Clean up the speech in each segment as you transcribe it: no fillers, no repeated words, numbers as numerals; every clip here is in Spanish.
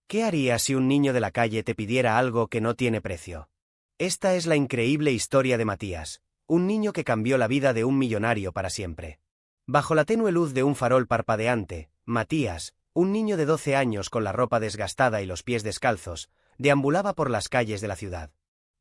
¿Qué harías si un niño de la calle te pidiera algo que no tiene precio? Esta es la increíble historia de Matías, un niño que cambió la vida de un millonario para siempre. Bajo la tenue luz de un farol parpadeante, Matías, un niño de 12 años con la ropa desgastada y los pies descalzos, deambulaba por las calles de la ciudad.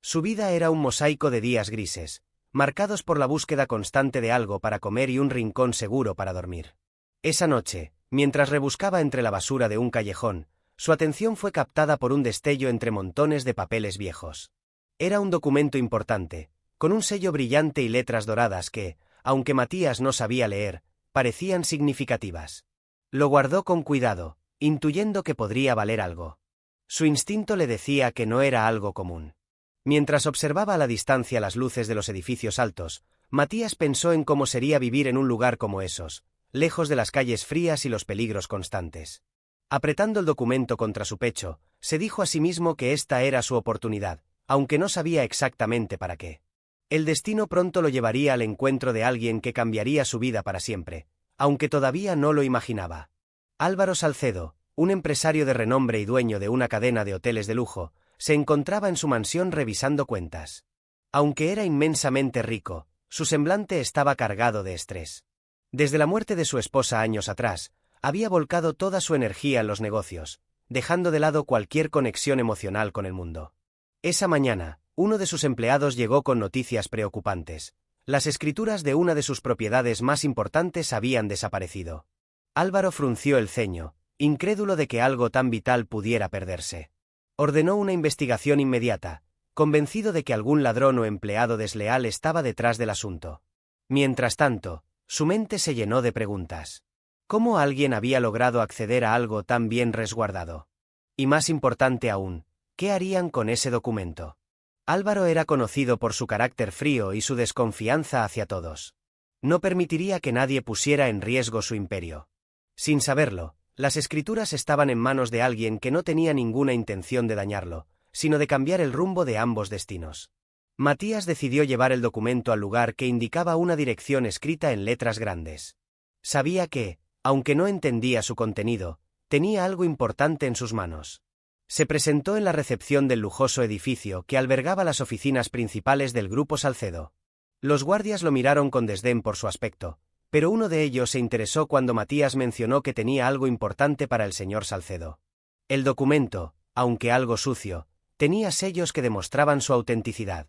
Su vida era un mosaico de días grises, marcados por la búsqueda constante de algo para comer y un rincón seguro para dormir. Esa noche, mientras rebuscaba entre la basura de un callejón, su atención fue captada por un destello entre montones de papeles viejos. Era un documento importante, con un sello brillante y letras doradas que, aunque Matías no sabía leer, parecían significativas. Lo guardó con cuidado, intuyendo que podría valer algo. Su instinto le decía que no era algo común. Mientras observaba a la distancia las luces de los edificios altos, Matías pensó en cómo sería vivir en un lugar como esos, lejos de las calles frías y los peligros constantes. Apretando el documento contra su pecho, se dijo a sí mismo que esta era su oportunidad, aunque no sabía exactamente para qué. El destino pronto lo llevaría al encuentro de alguien que cambiaría su vida para siempre, aunque todavía no lo imaginaba. Álvaro Salcedo, un empresario de renombre y dueño de una cadena de hoteles de lujo, se encontraba en su mansión revisando cuentas. Aunque era inmensamente rico, su semblante estaba cargado de estrés. Desde la muerte de su esposa años atrás, había volcado toda su energía en los negocios, dejando de lado cualquier conexión emocional con el mundo. Esa mañana, uno de sus empleados llegó con noticias preocupantes. Las escrituras de una de sus propiedades más importantes habían desaparecido. Álvaro frunció el ceño, incrédulo de que algo tan vital pudiera perderse. Ordenó una investigación inmediata, convencido de que algún ladrón o empleado desleal estaba detrás del asunto. Mientras tanto, su mente se llenó de preguntas. ¿Cómo alguien había logrado acceder a algo tan bien resguardado? Y más importante aún, ¿qué harían con ese documento? Álvaro era conocido por su carácter frío y su desconfianza hacia todos. No permitiría que nadie pusiera en riesgo su imperio. Sin saberlo, las escrituras estaban en manos de alguien que no tenía ninguna intención de dañarlo, sino de cambiar el rumbo de ambos destinos. Matías decidió llevar el documento al lugar que indicaba una dirección escrita en letras grandes. Sabía que, aunque no entendía su contenido, tenía algo importante en sus manos. Se presentó en la recepción del lujoso edificio que albergaba las oficinas principales del Grupo Salcedo. Los guardias lo miraron con desdén por su aspecto, pero uno de ellos se interesó cuando Matías mencionó que tenía algo importante para el señor Salcedo. El documento, aunque algo sucio, tenía sellos que demostraban su autenticidad.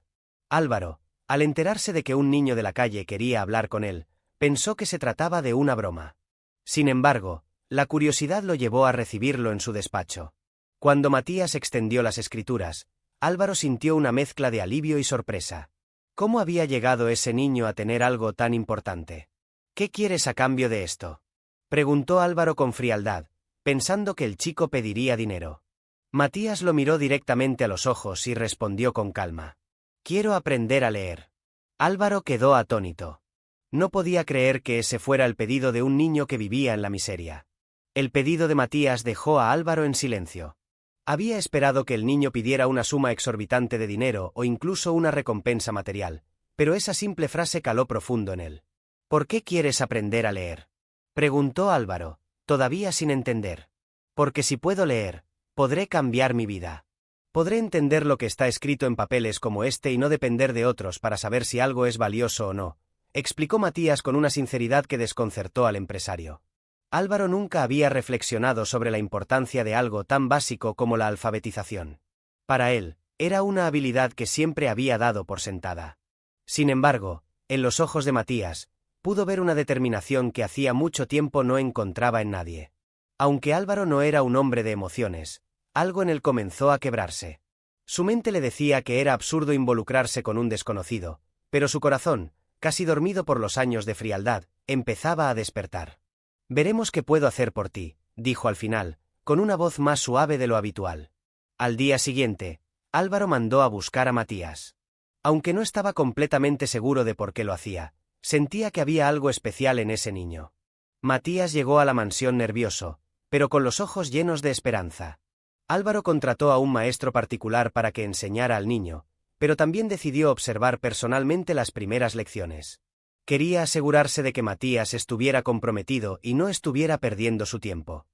Álvaro, al enterarse de que un niño de la calle quería hablar con él, pensó que se trataba de una broma. Sin embargo, la curiosidad lo llevó a recibirlo en su despacho. Cuando Matías extendió las escrituras, Álvaro sintió una mezcla de alivio y sorpresa. ¿Cómo había llegado ese niño a tener algo tan importante? ¿Qué quieres a cambio de esto?, preguntó Álvaro con frialdad, pensando que el chico pediría dinero. Matías lo miró directamente a los ojos y respondió con calma. Quiero aprender a leer. Álvaro quedó atónito. No podía creer que ese fuera el pedido de un niño que vivía en la miseria. El pedido de Matías dejó a Álvaro en silencio. Había esperado que el niño pidiera una suma exorbitante de dinero o incluso una recompensa material, pero esa simple frase caló profundo en él. ¿Por qué quieres aprender a leer?, preguntó Álvaro, todavía sin entender. Porque si puedo leer, podré cambiar mi vida. Podré entender lo que está escrito en papeles como este y no depender de otros para saber si algo es valioso o no, explicó Matías con una sinceridad que desconcertó al empresario. Álvaro nunca había reflexionado sobre la importancia de algo tan básico como la alfabetización. Para él, era una habilidad que siempre había dado por sentada. Sin embargo, en los ojos de Matías, pudo ver una determinación que hacía mucho tiempo no encontraba en nadie. Aunque Álvaro no era un hombre de emociones, algo en él comenzó a quebrarse. Su mente le decía que era absurdo involucrarse con un desconocido, pero su corazón, casi dormido por los años de frialdad, empezaba a despertar. Veremos qué puedo hacer por ti, dijo al final, con una voz más suave de lo habitual. Al día siguiente, Álvaro mandó a buscar a Matías. Aunque no estaba completamente seguro de por qué lo hacía, sentía que había algo especial en ese niño. Matías llegó a la mansión nervioso, pero con los ojos llenos de esperanza. Álvaro contrató a un maestro particular para que enseñara al niño, pero también decidió observar personalmente las primeras lecciones. Quería asegurarse de que Matías estuviera comprometido y no estuviera perdiendo su tiempo.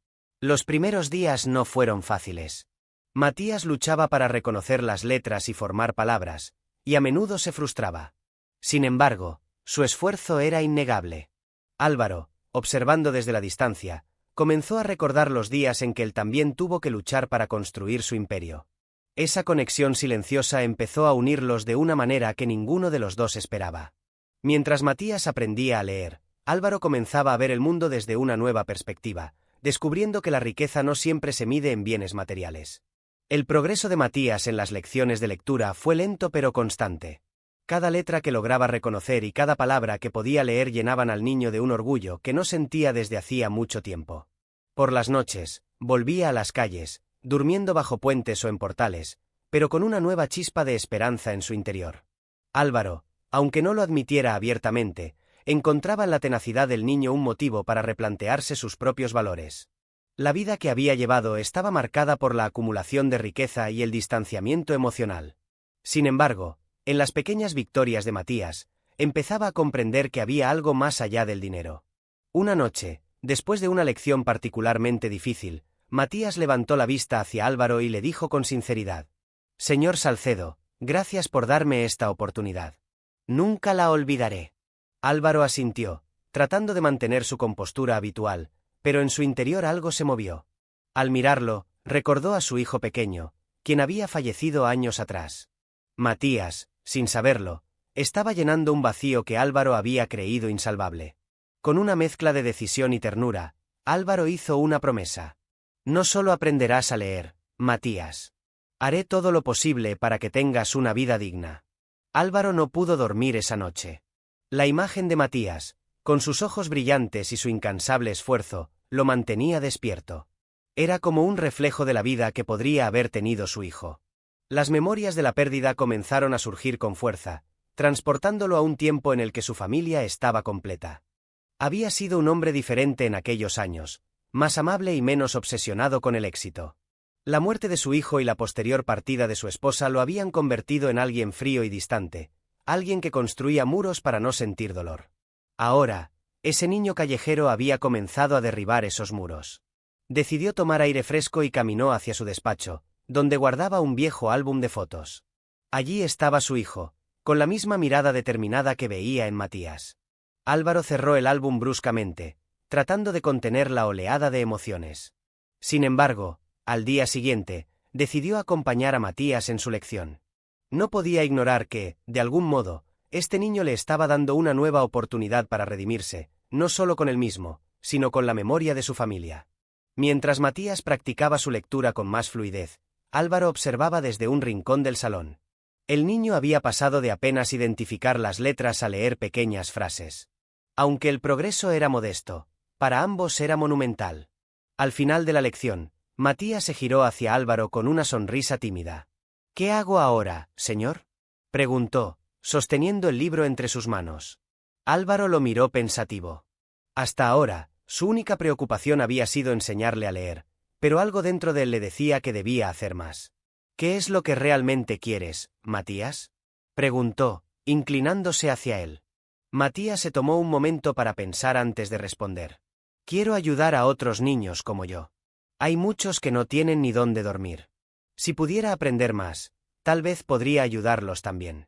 Los primeros días no fueron fáciles. Matías luchaba para reconocer las letras y formar palabras, y a menudo se frustraba. Sin embargo, su esfuerzo era innegable. Álvaro, observando desde la distancia, comenzó a recordar los días en que él también tuvo que luchar para construir su imperio. Esa conexión silenciosa empezó a unirlos de una manera que ninguno de los dos esperaba. Mientras Matías aprendía a leer, Álvaro comenzaba a ver el mundo desde una nueva perspectiva, descubriendo que la riqueza no siempre se mide en bienes materiales. El progreso de Matías en las lecciones de lectura fue lento pero constante. Cada letra que lograba reconocer y cada palabra que podía leer llenaban al niño de un orgullo que no sentía desde hacía mucho tiempo. Por las noches, volvía a las calles, durmiendo bajo puentes o en portales, pero con una nueva chispa de esperanza en su interior. Álvaro, aunque no lo admitiera abiertamente, encontraba en la tenacidad del niño un motivo para replantearse sus propios valores. La vida que había llevado estaba marcada por la acumulación de riqueza y el distanciamiento emocional. Sin embargo, en las pequeñas victorias de Matías, empezaba a comprender que había algo más allá del dinero. Una noche, después de una lección particularmente difícil, Matías levantó la vista hacia Álvaro y le dijo con sinceridad: «Señor Salcedo, gracias por darme esta oportunidad. Nunca la olvidaré». Álvaro asintió, tratando de mantener su compostura habitual, pero en su interior algo se movió. Al mirarlo, recordó a su hijo pequeño, quien había fallecido años atrás. Matías, sin saberlo, estaba llenando un vacío que Álvaro había creído insalvable. Con una mezcla de decisión y ternura, Álvaro hizo una promesa. «No solo aprenderás a leer, Matías. Haré todo lo posible para que tengas una vida digna». Álvaro no pudo dormir esa noche. La imagen de Matías, con sus ojos brillantes y su incansable esfuerzo, lo mantenía despierto. Era como un reflejo de la vida que podría haber tenido su hijo. Las memorias de la pérdida comenzaron a surgir con fuerza, transportándolo a un tiempo en el que su familia estaba completa. Había sido un hombre diferente en aquellos años, más amable y menos obsesionado con el éxito. La muerte de su hijo y la posterior partida de su esposa lo habían convertido en alguien frío y distante, alguien que construía muros para no sentir dolor. Ahora, ese niño callejero había comenzado a derribar esos muros. Decidió tomar aire fresco y caminó hacia su despacho, donde guardaba un viejo álbum de fotos. Allí estaba su hijo, con la misma mirada determinada que veía en Matías. Álvaro cerró el álbum bruscamente, tratando de contener la oleada de emociones. Sin embargo, al día siguiente, decidió acompañar a Matías en su lección. No podía ignorar que, de algún modo, este niño le estaba dando una nueva oportunidad para redimirse, no solo con él mismo, sino con la memoria de su familia. Mientras Matías practicaba su lectura con más fluidez, Álvaro observaba desde un rincón del salón. El niño había pasado de apenas identificar las letras a leer pequeñas frases. Aunque el progreso era modesto, para ambos era monumental. Al final de la lección, Matías se giró hacia Álvaro con una sonrisa tímida. «¿Qué hago ahora, señor?», preguntó, sosteniendo el libro entre sus manos. Álvaro lo miró pensativo. Hasta ahora, su única preocupación había sido enseñarle a leer, pero algo dentro de él le decía que debía hacer más. «¿Qué es lo que realmente quieres, Matías?», preguntó, inclinándose hacia él. Matías se tomó un momento para pensar antes de responder. «Quiero ayudar a otros niños como yo. Hay muchos que no tienen ni dónde dormir. Si pudiera aprender más, tal vez podría ayudarlos también».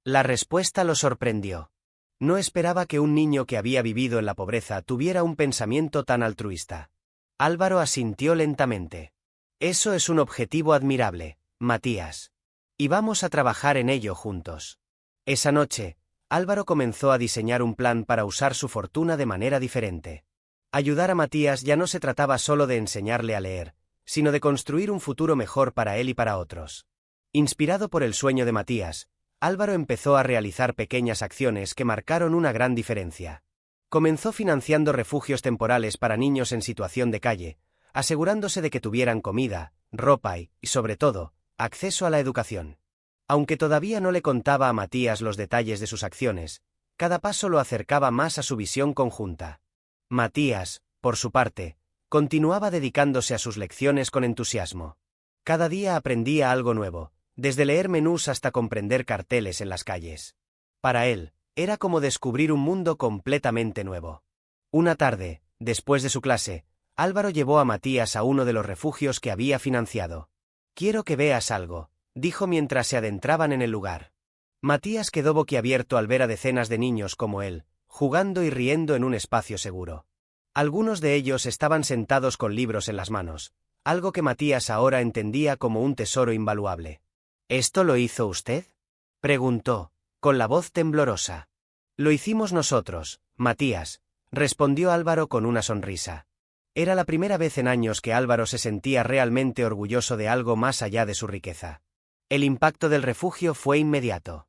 La respuesta lo sorprendió. No esperaba que un niño que había vivido en la pobreza tuviera un pensamiento tan altruista. Álvaro asintió lentamente. «Eso es un objetivo admirable, Matías. Y vamos a trabajar en ello juntos». Esa noche, Álvaro comenzó a diseñar un plan para usar su fortuna de manera diferente. Ayudar a Matías ya no se trataba solo de enseñarle a leer, sino de construir un futuro mejor para él y para otros. Inspirado por el sueño de Matías, Álvaro empezó a realizar pequeñas acciones que marcaron una gran diferencia. Comenzó financiando refugios temporales para niños en situación de calle, asegurándose de que tuvieran comida, ropa y, sobre todo, acceso a la educación. Aunque todavía no le contaba a Matías los detalles de sus acciones, cada paso lo acercaba más a su visión conjunta. Matías, por su parte, continuaba dedicándose a sus lecciones con entusiasmo. Cada día aprendía algo nuevo, desde leer menús hasta comprender carteles en las calles. Para él, era como descubrir un mundo completamente nuevo. Una tarde, después de su clase, Álvaro llevó a Matías a uno de los refugios que había financiado. «Quiero que veas algo», dijo mientras se adentraban en el lugar. Matías quedó boquiabierto al ver a decenas de niños como él, jugando y riendo en un espacio seguro. Algunos de ellos estaban sentados con libros en las manos, algo que Matías ahora entendía como un tesoro invaluable. «¿Esto lo hizo usted?», preguntó, con la voz temblorosa. «Lo hicimos nosotros, Matías», respondió Álvaro con una sonrisa. Era la primera vez en años que Álvaro se sentía realmente orgulloso de algo más allá de su riqueza. El impacto del refugio fue inmediato.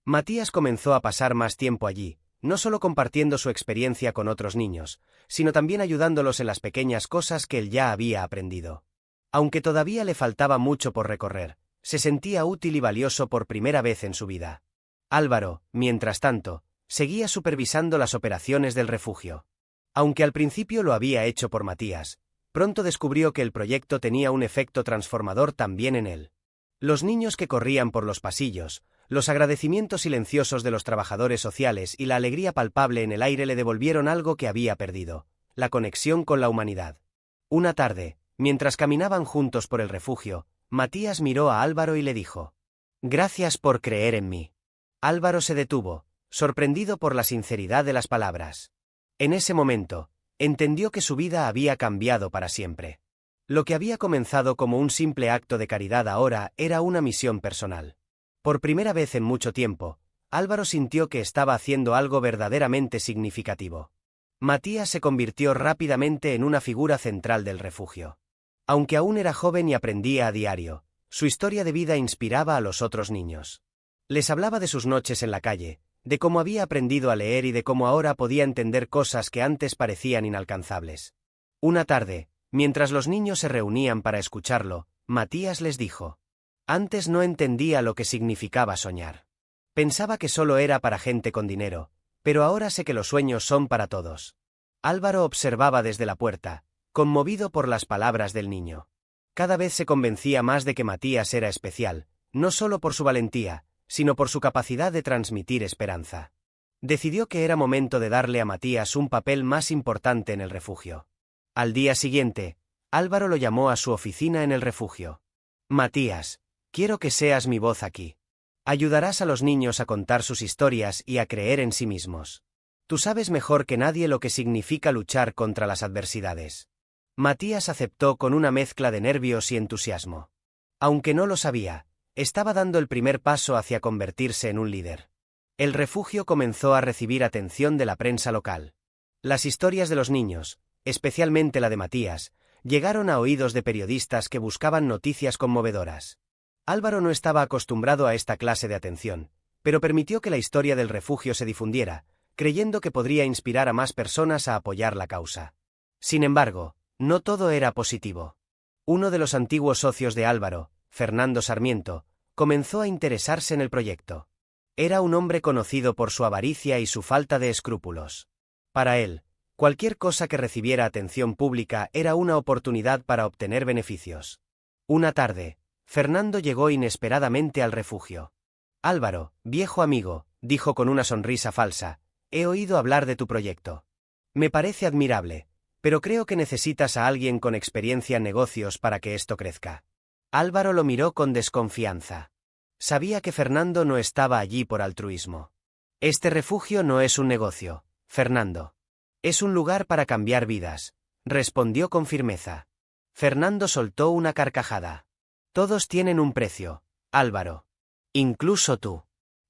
Matías comenzó a pasar más tiempo allí, no solo compartiendo su experiencia con otros niños, sino también ayudándolos en las pequeñas cosas que él ya había aprendido. Aunque todavía le faltaba mucho por recorrer, se sentía útil y valioso por primera vez en su vida. Álvaro, mientras tanto, seguía supervisando las operaciones del refugio. Aunque al principio lo había hecho por Matías, pronto descubrió que el proyecto tenía un efecto transformador también en él. Los niños que corrían por los pasillos, los agradecimientos silenciosos de los trabajadores sociales y la alegría palpable en el aire le devolvieron algo que había perdido: la conexión con la humanidad. Una tarde, mientras caminaban juntos por el refugio, Matías miró a Álvaro y le dijo: «Gracias por creer en mí». Álvaro se detuvo, sorprendido por la sinceridad de las palabras. En ese momento, entendió que su vida había cambiado para siempre. Lo que había comenzado como un simple acto de caridad ahora era una misión personal. Por primera vez en mucho tiempo, Álvaro sintió que estaba haciendo algo verdaderamente significativo. Matías se convirtió rápidamente en una figura central del refugio. Aunque aún era joven y aprendía a diario, su historia de vida inspiraba a los otros niños. Les hablaba de sus noches en la calle, de cómo había aprendido a leer y de cómo ahora podía entender cosas que antes parecían inalcanzables. Una tarde, mientras los niños se reunían para escucharlo, Matías les dijo: «Antes no entendía lo que significaba soñar. Pensaba que solo era para gente con dinero, pero ahora sé que los sueños son para todos». Álvaro observaba desde la puerta, conmovido por las palabras del niño. Cada vez se convencía más de que Matías era especial, no solo por su valentía, sino por su capacidad de transmitir esperanza. Decidió que era momento de darle a Matías un papel más importante en el refugio. Al día siguiente, Álvaro lo llamó a su oficina en el refugio. «Matías, quiero que seas mi voz aquí. Ayudarás a los niños a contar sus historias y a creer en sí mismos. Tú sabes mejor que nadie lo que significa luchar contra las adversidades». Matías aceptó con una mezcla de nervios y entusiasmo. Aunque no lo sabía, estaba dando el primer paso hacia convertirse en un líder. El refugio comenzó a recibir atención de la prensa local. Las historias de los niños, especialmente la de Matías, llegaron a oídos de periodistas que buscaban noticias conmovedoras. Álvaro no estaba acostumbrado a esta clase de atención, pero permitió que la historia del refugio se difundiera, creyendo que podría inspirar a más personas a apoyar la causa. Sin embargo, no todo era positivo. Uno de los antiguos socios de Álvaro, Fernando Sarmiento, comenzó a interesarse en el proyecto. Era un hombre conocido por su avaricia y su falta de escrúpulos. Para él, cualquier cosa que recibiera atención pública era una oportunidad para obtener beneficios. Una tarde, Fernando llegó inesperadamente al refugio. «Álvaro, viejo amigo», dijo con una sonrisa falsa, «he oído hablar de tu proyecto. Me parece admirable, pero creo que necesitas a alguien con experiencia en negocios para que esto crezca». Álvaro lo miró con desconfianza. Sabía que Fernando no estaba allí por altruismo. «Este refugio no es un negocio, Fernando. Es un lugar para cambiar vidas», respondió con firmeza. Fernando soltó una carcajada. «Todos tienen un precio, Álvaro. Incluso tú».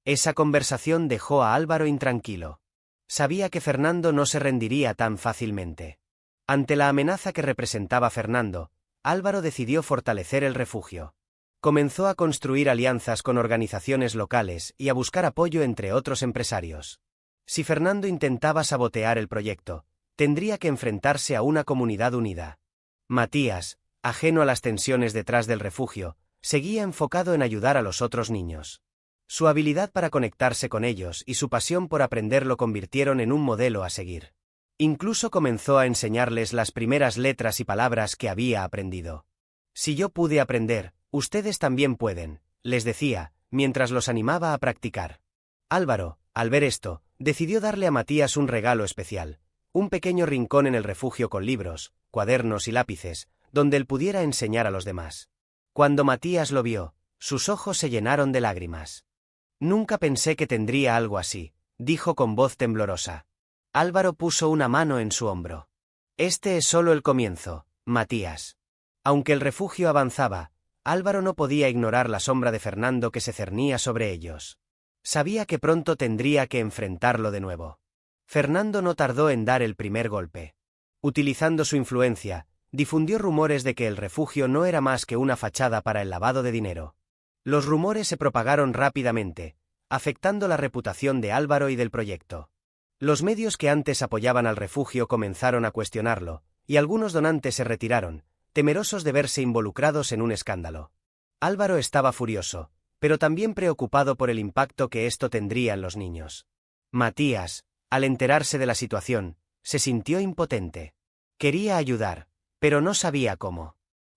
Esa conversación dejó a Álvaro intranquilo. Sabía que Fernando no se rendiría tan fácilmente. Ante la amenaza que representaba Fernando, Álvaro decidió fortalecer el refugio. Comenzó a construir alianzas con organizaciones locales y a buscar apoyo entre otros empresarios. Si Fernando intentaba sabotear el proyecto, tendría que enfrentarse a una comunidad unida. Matías, ajeno a las tensiones detrás del refugio, seguía enfocado en ayudar a los otros niños. Su habilidad para conectarse con ellos y su pasión por aprender lo convirtieron en un modelo a seguir. Incluso comenzó a enseñarles las primeras letras y palabras que había aprendido. «Si yo pude aprender, ustedes también pueden», les decía, mientras los animaba a practicar. Álvaro, al ver esto, decidió darle a Matías un regalo especial: un pequeño rincón en el refugio con libros, cuadernos y lápices, donde él pudiera enseñar a los demás. Cuando Matías lo vio, sus ojos se llenaron de lágrimas. Nunca pensé que tendría algo así, dijo con voz temblorosa. Álvaro puso una mano en su hombro. Este es solo el comienzo, Matías. Aunque el refugio avanzaba, Álvaro no podía ignorar la sombra de Fernando que se cernía sobre ellos. Sabía que pronto tendría que enfrentarlo de nuevo. Fernando no tardó en dar el primer golpe. Utilizando su influencia, difundió rumores de que el refugio no era más que una fachada para el lavado de dinero. Los rumores se propagaron rápidamente, afectando la reputación de Álvaro y del proyecto. Los medios que antes apoyaban al refugio comenzaron a cuestionarlo, y algunos donantes se retiraron, temerosos de verse involucrados en un escándalo. Álvaro estaba furioso, pero también preocupado por el impacto que esto tendría en los niños. Matías, al enterarse de la situación, se sintió impotente. Quería ayudar, pero no sabía cómo.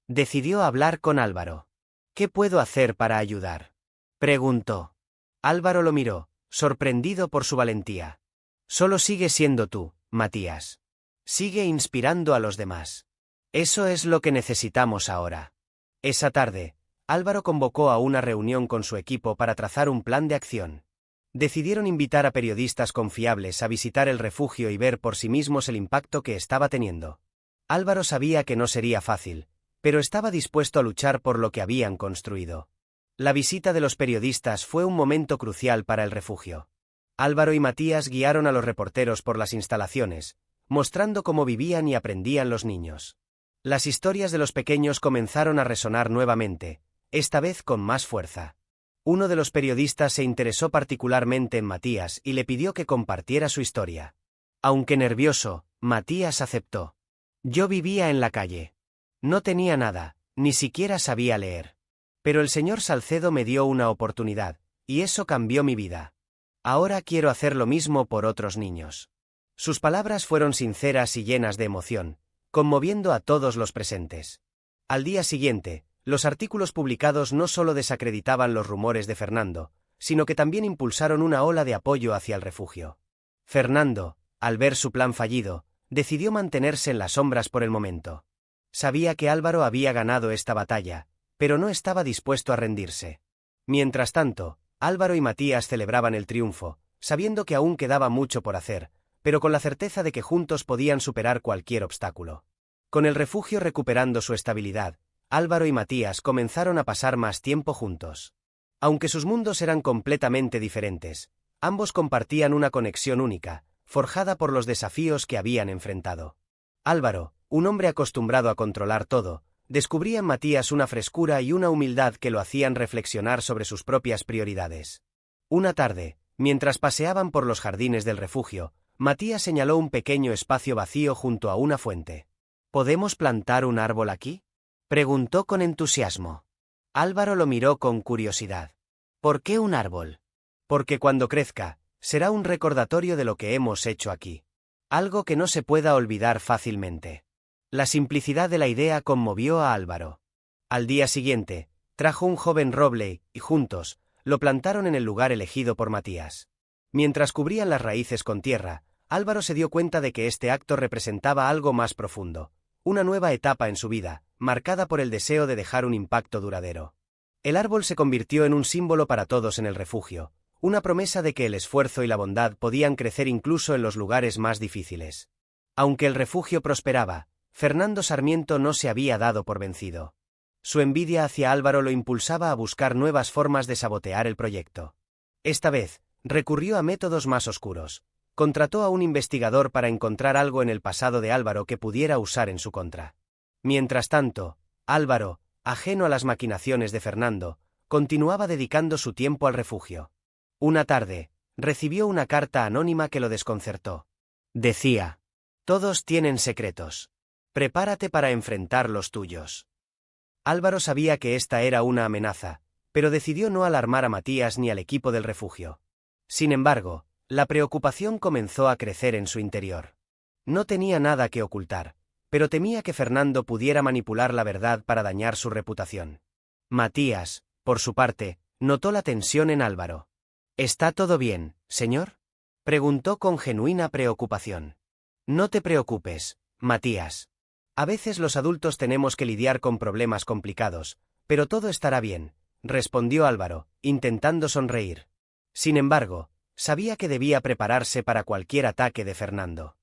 Decidió hablar con Álvaro. ¿Qué puedo hacer para ayudar?, preguntó. Álvaro lo miró, sorprendido por su valentía. Solo sigue siendo tú, Matías. Sigue inspirando a los demás. Eso es lo que necesitamos ahora. Esa tarde, Álvaro convocó a una reunión con su equipo para trazar un plan de acción. Decidieron invitar a periodistas confiables a visitar el refugio y ver por sí mismos el impacto que estaba teniendo. Álvaro sabía que no sería fácil, pero estaba dispuesto a luchar por lo que habían construido. La visita de los periodistas fue un momento crucial para el refugio. Álvaro y Matías guiaron a los reporteros por las instalaciones, mostrando cómo vivían y aprendían los niños. Las historias de los pequeños comenzaron a resonar nuevamente, esta vez con más fuerza. Uno de los periodistas se interesó particularmente en Matías y le pidió que compartiera su historia. Aunque nervioso, Matías aceptó. Yo vivía en la calle. No tenía nada, ni siquiera sabía leer. Pero el señor Salcedo me dio una oportunidad, y eso cambió mi vida. Ahora quiero hacer lo mismo por otros niños. Sus palabras fueron sinceras y llenas de emoción, conmoviendo a todos los presentes. Al día siguiente, los artículos publicados no solo desacreditaban los rumores de Fernando, sino que también impulsaron una ola de apoyo hacia el refugio. Fernando, al ver su plan fallido, decidió mantenerse en las sombras por el momento. Sabía que Álvaro había ganado esta batalla, pero no estaba dispuesto a rendirse. Mientras tanto, Álvaro y Matías celebraban el triunfo, sabiendo que aún quedaba mucho por hacer, pero con la certeza de que juntos podían superar cualquier obstáculo. Con el refugio recuperando su estabilidad, Álvaro y Matías comenzaron a pasar más tiempo juntos. Aunque sus mundos eran completamente diferentes, ambos compartían una conexión única, forjada por los desafíos que habían enfrentado. Álvaro, un hombre acostumbrado a controlar todo, descubría en Matías una frescura y una humildad que lo hacían reflexionar sobre sus propias prioridades. Una tarde, mientras paseaban por los jardines del refugio, Matías señaló un pequeño espacio vacío junto a una fuente. ¿Podemos plantar un árbol aquí?, preguntó con entusiasmo. Álvaro lo miró con curiosidad. ¿Por qué un árbol? Porque cuando crezca, será un recordatorio de lo que hemos hecho aquí. Algo que no se pueda olvidar fácilmente. La simplicidad de la idea conmovió a Álvaro. Al día siguiente, trajo un joven roble y, juntos, lo plantaron en el lugar elegido por Matías. Mientras cubrían las raíces con tierra, Álvaro se dio cuenta de que este acto representaba algo más profundo, una nueva etapa en su vida, marcada por el deseo de dejar un impacto duradero. El árbol se convirtió en un símbolo para todos en el refugio, una promesa de que el esfuerzo y la bondad podían crecer incluso en los lugares más difíciles. Aunque el refugio prosperaba, Fernando Sarmiento no se había dado por vencido. Su envidia hacia Álvaro lo impulsaba a buscar nuevas formas de sabotear el proyecto. Esta vez, recurrió a métodos más oscuros. Contrató a un investigador para encontrar algo en el pasado de Álvaro que pudiera usar en su contra. Mientras tanto, Álvaro, ajeno a las maquinaciones de Fernando, continuaba dedicando su tiempo al refugio. Una tarde, recibió una carta anónima que lo desconcertó. Decía: todos tienen secretos. Prepárate para enfrentar los tuyos. Álvaro sabía que esta era una amenaza, pero decidió no alarmar a Matías ni al equipo del refugio. Sin embargo, la preocupación comenzó a crecer en su interior. No tenía nada que ocultar, pero temía que Fernando pudiera manipular la verdad para dañar su reputación. Matías, por su parte, notó la tensión en Álvaro. ¿Está todo bien, señor?, preguntó con genuina preocupación. No te preocupes, Matías. A veces los adultos tenemos que lidiar con problemas complicados, pero todo estará bien, respondió Álvaro, intentando sonreír. Sin embargo, sabía que debía prepararse para cualquier ataque de Fernando.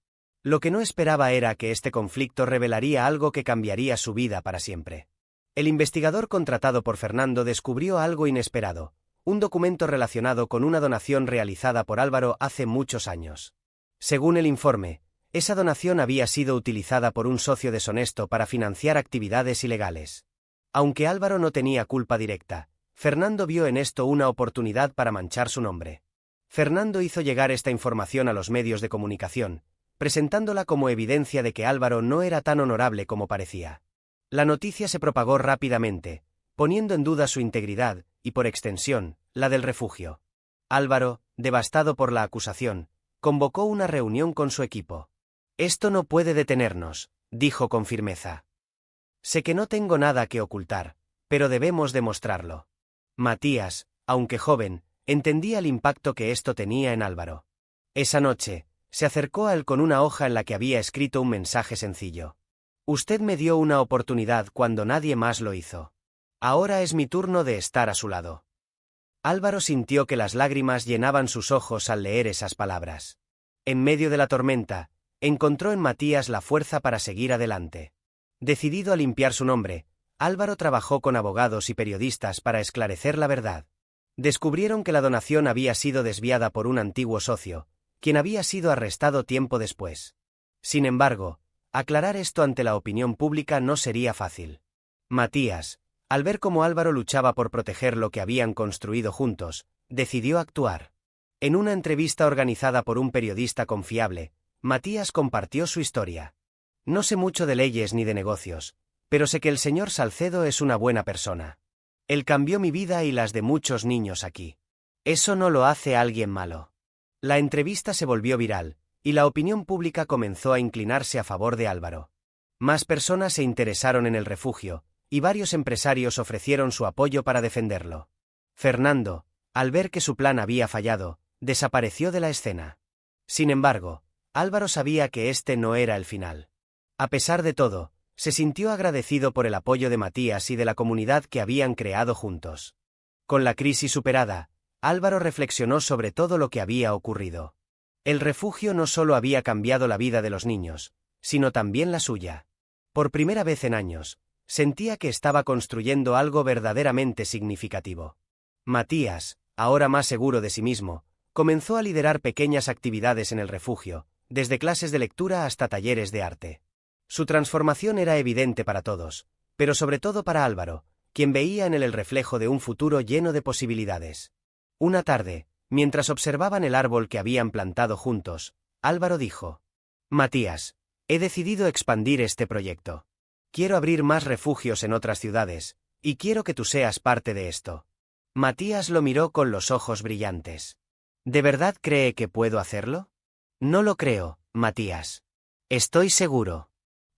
Lo que no esperaba era que este conflicto revelaría algo que cambiaría su vida para siempre. El investigador contratado por Fernando descubrió algo inesperado, un documento relacionado con una donación realizada por Álvaro hace muchos años. Según el informe, esa donación había sido utilizada por un socio deshonesto para financiar actividades ilegales. Aunque Álvaro no tenía culpa directa, Fernando vio en esto una oportunidad para manchar su nombre. Fernando hizo llegar esta información a los medios de comunicación, presentándola como evidencia de que Álvaro no era tan honorable como parecía. La noticia se propagó rápidamente, poniendo en duda su integridad, y por extensión, la del refugio. Álvaro, devastado por la acusación, convocó una reunión con su equipo. «Esto no puede detenernos», dijo con firmeza. «Sé que no tengo nada que ocultar, pero debemos demostrarlo». Matías, aunque joven, entendía el impacto que esto tenía en Álvaro. Esa noche, se acercó a él con una hoja en la que había escrito un mensaje sencillo. «Usted me dio una oportunidad cuando nadie más lo hizo. Ahora es mi turno de estar a su lado». Álvaro sintió que las lágrimas llenaban sus ojos al leer esas palabras. En medio de la tormenta, encontró en Matías la fuerza para seguir adelante. Decidido a limpiar su nombre, Álvaro trabajó con abogados y periodistas para esclarecer la verdad. Descubrieron que la donación había sido desviada por un antiguo socio, quien había sido arrestado tiempo después. Sin embargo, aclarar esto ante la opinión pública no sería fácil. Matías, al ver cómo Álvaro luchaba por proteger lo que habían construido juntos, decidió actuar. En una entrevista organizada por un periodista confiable, Matías compartió su historia. «No sé mucho de leyes ni de negocios, pero sé que el señor Salcedo es una buena persona. Él cambió mi vida y las de muchos niños aquí. Eso no lo hace alguien malo». La entrevista se volvió viral, y la opinión pública comenzó a inclinarse a favor de Álvaro. Más personas se interesaron en el refugio, y varios empresarios ofrecieron su apoyo para defenderlo. Fernando, al ver que su plan había fallado, desapareció de la escena. Sin embargo, Álvaro sabía que este no era el final. A pesar de todo, se sintió agradecido por el apoyo de Matías y de la comunidad que habían creado juntos. Con la crisis superada, Álvaro reflexionó sobre todo lo que había ocurrido. El refugio no solo había cambiado la vida de los niños, sino también la suya. Por primera vez en años, sentía que estaba construyendo algo verdaderamente significativo. Matías, ahora más seguro de sí mismo, comenzó a liderar pequeñas actividades en el refugio, desde clases de lectura hasta talleres de arte. Su transformación era evidente para todos, pero sobre todo para Álvaro, quien veía en él el reflejo de un futuro lleno de posibilidades. Una tarde, mientras observaban el árbol que habían plantado juntos, Álvaro dijo: «Matías, he decidido expandir este proyecto. Quiero abrir más refugios en otras ciudades, y quiero que tú seas parte de esto». Matías lo miró con los ojos brillantes. «¿De verdad cree que puedo hacerlo?» «No lo creo, Matías. Estoy seguro».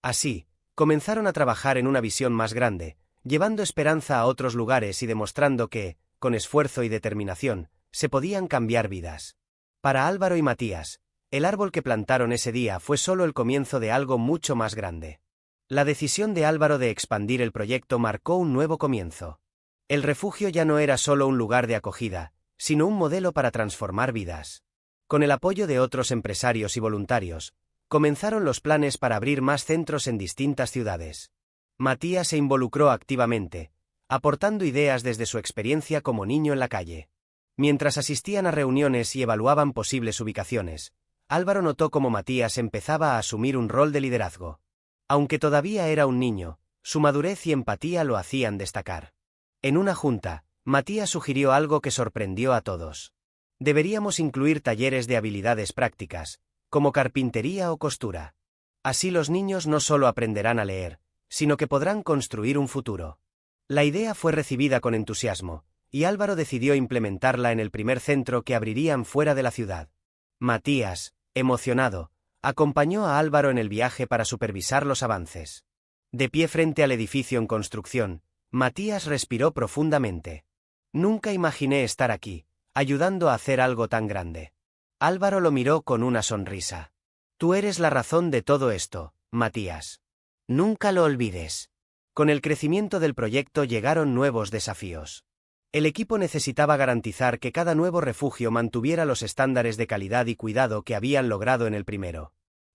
Así, comenzaron a trabajar en una visión más grande, llevando esperanza a otros lugares y demostrando que, con esfuerzo y determinación, se podían cambiar vidas. Para Álvaro y Matías, el árbol que plantaron ese día fue solo el comienzo de algo mucho más grande. La decisión de Álvaro de expandir el proyecto marcó un nuevo comienzo. El refugio ya no era solo un lugar de acogida, sino un modelo para transformar vidas. Con el apoyo de otros empresarios y voluntarios, comenzaron los planes para abrir más centros en distintas ciudades. Matías se involucró activamente, aportando ideas desde su experiencia como niño en la calle. Mientras asistían a reuniones y evaluaban posibles ubicaciones, Álvaro notó cómo Matías empezaba a asumir un rol de liderazgo. Aunque todavía era un niño, su madurez y empatía lo hacían destacar. En una junta, Matías sugirió algo que sorprendió a todos. «Deberíamos incluir talleres de habilidades prácticas, como carpintería o costura. Así los niños no solo aprenderán a leer, sino que podrán construir un futuro». La idea fue recibida con entusiasmo, y Álvaro decidió implementarla en el primer centro que abrirían fuera de la ciudad. Matías, emocionado, acompañó a Álvaro en el viaje para supervisar los avances. De pie frente al edificio en construcción, Matías respiró profundamente. «Nunca imaginé estar aquí, ayudando a hacer algo tan grande». Álvaro lo miró con una sonrisa. «Tú eres la razón de todo esto, Matías». Nunca lo olvides. Con el crecimiento del proyecto llegaron nuevos desafíos. El equipo necesitaba garantizar que cada nuevo refugio mantuviera los estándares de calidad y cuidado que habían logrado en el primero.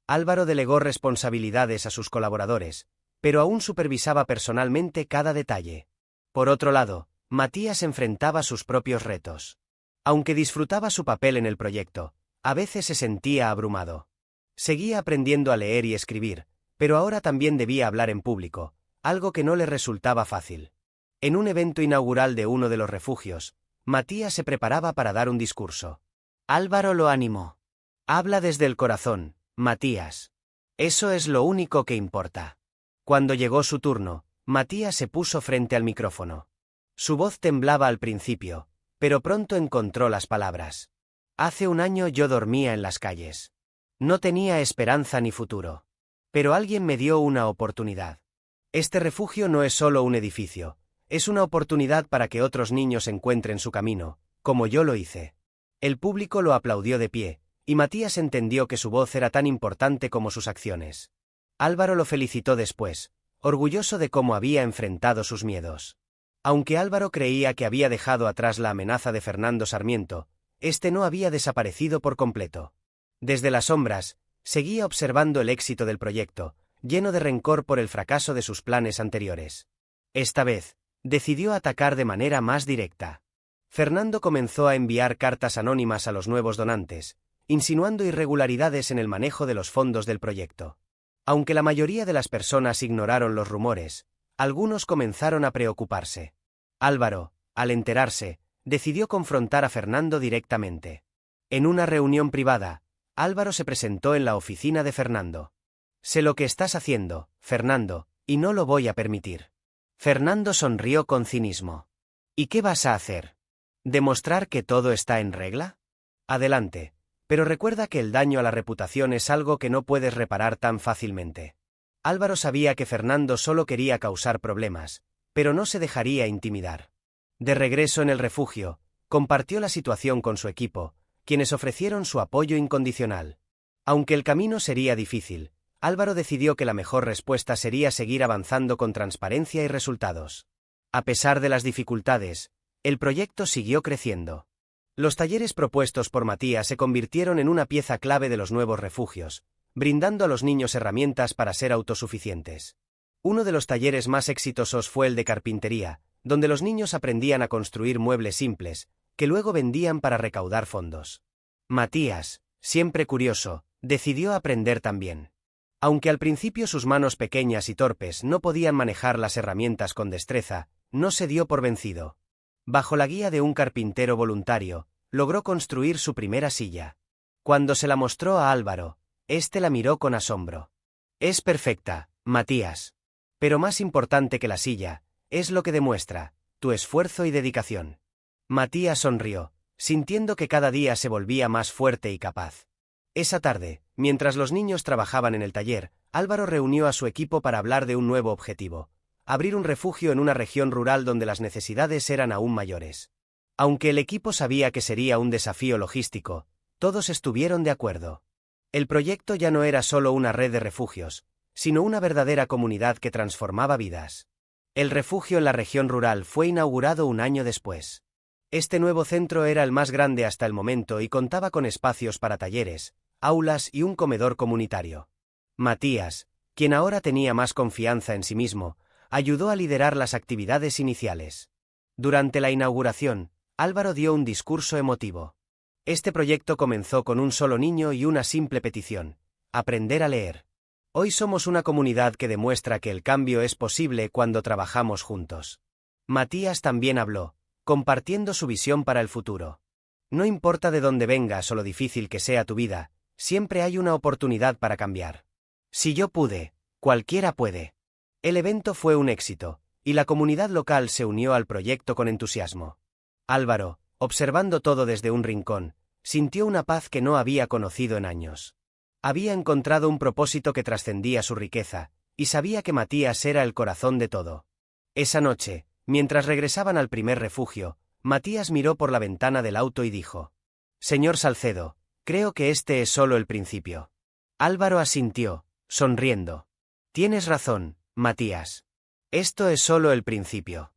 Álvaro delegó responsabilidades a sus colaboradores, pero aún supervisaba personalmente cada detalle. Por otro lado, Matías enfrentaba sus propios retos. Aunque disfrutaba su papel en el proyecto, a veces se sentía abrumado. Seguía aprendiendo a leer y escribir, pero ahora también debía hablar en público, algo que no le resultaba fácil. En un evento inaugural de uno de los refugios, Matías se preparaba para dar un discurso. Álvaro lo animó. Habla desde el corazón, Matías. Eso es lo único que importa. Cuando llegó su turno, Matías se puso frente al micrófono. Su voz temblaba al principio, pero pronto encontró las palabras. Hace un año yo dormía en las calles. No tenía esperanza ni futuro. Pero alguien me dio una oportunidad. Este refugio no es solo un edificio, es una oportunidad para que otros niños encuentren su camino, como yo lo hice. El público lo aplaudió de pie, y Matías entendió que su voz era tan importante como sus acciones. Álvaro lo felicitó después, orgulloso de cómo había enfrentado sus miedos. Aunque Álvaro creía que había dejado atrás la amenaza de Fernando Sarmiento, este no había desaparecido por completo. Desde las sombras, seguía observando el éxito del proyecto, lleno de rencor por el fracaso de sus planes anteriores. Esta vez, decidió atacar de manera más directa. Fernando comenzó a enviar cartas anónimas a los nuevos donantes, insinuando irregularidades en el manejo de los fondos del proyecto. Aunque la mayoría de las personas ignoraron los rumores, algunos comenzaron a preocuparse. Álvaro, al enterarse, decidió confrontar a Fernando directamente. En una reunión privada, Álvaro se presentó en la oficina de Fernando. Sé lo que estás haciendo, Fernando, y no lo voy a permitir. Fernando sonrió con cinismo. ¿Y qué vas a hacer? ¿Demostrar que todo está en regla? Adelante, pero recuerda que el daño a la reputación es algo que no puedes reparar tan fácilmente. Álvaro sabía que Fernando solo quería causar problemas, pero no se dejaría intimidar. De regreso en el refugio, compartió la situación con su equipo, quienes ofrecieron su apoyo incondicional. Aunque el camino sería difícil, Álvaro decidió que la mejor respuesta sería seguir avanzando con transparencia y resultados. A pesar de las dificultades, el proyecto siguió creciendo. Los talleres propuestos por Matías se convirtieron en una pieza clave de los nuevos refugios, brindando a los niños herramientas para ser autosuficientes. Uno de los talleres más exitosos fue el de carpintería, donde los niños aprendían a construir muebles simples, que luego vendían para recaudar fondos. Matías, siempre curioso, decidió aprender también. Aunque al principio sus manos pequeñas y torpes no podían manejar las herramientas con destreza, no se dio por vencido. Bajo la guía de un carpintero voluntario, logró construir su primera silla. Cuando se la mostró a Álvaro, éste la miró con asombro. Es perfecta, Matías. Pero más importante que la silla, es lo que demuestra, tu esfuerzo y dedicación. Matías sonrió, sintiendo que cada día se volvía más fuerte y capaz. Esa tarde, mientras los niños trabajaban en el taller, Álvaro reunió a su equipo para hablar de un nuevo objetivo: abrir un refugio en una región rural donde las necesidades eran aún mayores. Aunque el equipo sabía que sería un desafío logístico, todos estuvieron de acuerdo. El proyecto ya no era solo una red de refugios, sino una verdadera comunidad que transformaba vidas. El refugio en la región rural fue inaugurado un año después. Este nuevo centro era el más grande hasta el momento y contaba con espacios para talleres, aulas y un comedor comunitario. Matías, quien ahora tenía más confianza en sí mismo, ayudó a liderar las actividades iniciales. Durante la inauguración, Álvaro dio un discurso emotivo. Este proyecto comenzó con un solo niño y una simple petición: aprender a leer. Hoy somos una comunidad que demuestra que el cambio es posible cuando trabajamos juntos. Matías también habló, compartiendo su visión para el futuro. No importa de dónde vengas o lo difícil que sea tu vida, siempre hay una oportunidad para cambiar. Si yo pude, cualquiera puede. El evento fue un éxito, y la comunidad local se unió al proyecto con entusiasmo. Álvaro, observando todo desde un rincón, sintió una paz que no había conocido en años. Había encontrado un propósito que trascendía su riqueza, y sabía que Matías era el corazón de todo. Esa noche, mientras regresaban al primer refugio, Matías miró por la ventana del auto y dijo: «Señor Salcedo, creo que este es solo el principio». Álvaro asintió, sonriendo. Tienes razón, Matías. Esto es solo el principio.